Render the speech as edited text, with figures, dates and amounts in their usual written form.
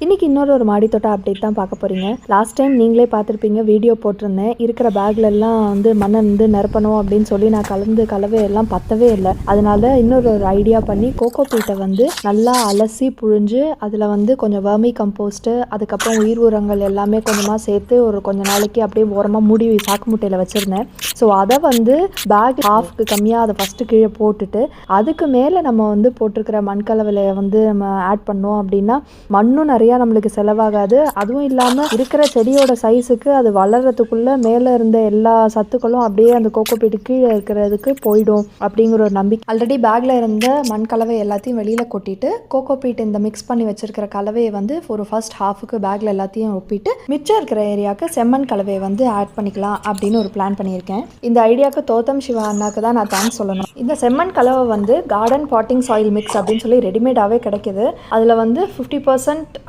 இன்றைக்கி ஒரு மாடித்தோட்ட அப்டேட் தான் பார்க்க போகிறீங்க. லாஸ்ட் டைம் நீங்களே பார்த்துருப்பீங்க, வீடியோ போட்டிருந்தேன். இருக்கிற பேக்லெல்லாம் வந்து மண்ணை நெரப்பணும் அப்படின்னு சொல்லி நான் கலவை எல்லாம் பத்தவே இல்லை. அதனால ஒரு ஐடியா பண்ணி கோகோ பீட்டை வந்து நல்லா அலசி புழிஞ்சு அதில் வந்து கொஞ்சம் வர்மி கம்போஸ்ட்டு, அதுக்கப்புறம் உயிர் உரங்கள் எல்லாமே கொஞ்சமாக சேர்த்து கொஞ்ச நாளைக்கு அப்படியே ஓரமாக மூடி சாக்கு மூட்டையில் வச்சுருந்தேன். ஸோ அதை வந்து பேக் ஹாஃப்க்கு கம்மியாக அதை ஃபஸ்ட்டு கீழே போட்டுட்டு அதுக்கு மேலே நம்ம வந்து போட்டிருக்கிற மண்கலவையை வந்து நம்ம ஆட் பண்ணோம் அப்படின்னா மண்ணும் நிறையா நம்மளுக்கு செலவாகாது. அதுவும் இல்லாமல் இருக்கிற செடியோட சைஸுக்கு அது வளர்கிறதுக்குள்ளே மேலே இருந்த எல்லா சத்துக்களும் அப்படியே அந்த கோகோ பீட்டு கீழே இருக்கிறதுக்கு போயிடும் அப்படிங்கிற ஒரு நம்பிக்கை. ஆல்ரெடி பேக்கில் இருந்த மண் கலவை எல்லாத்தையும் வெளியில் கொட்டிட்டு கோகோ பீட் இந்த மிக்ஸ் பண்ணி வச்சிருக்கிற கலவையை வந்து ஒரு ஃபர்ஸ்ட் ஹாஃபுக்கு பேக்கில் எல்லாத்தையும் ஒப்பிட்டு மிச்சம் இருக்கிற ஏரியாவுக்கு செம்மண் கலவையை வந்து ஆட் பண்ணிக்கலாம் அப்படின்னு ஒரு பிளான் பண்ணியிருக்கேன். இந்த ஐடியாவுக்கு தோத்தம் சிவா அண்ணாக்கு தான் நான் தேங்க்ஸ் சொல்லணும். இந்த செம்மண் கலவை வந்து கார்டன் பாட்டிங் சாயில் மிக்ஸ் அப்படின்னு சொல்லி ரெடிமேடாகவே கிடைக்கிது. அதில் வந்து 50%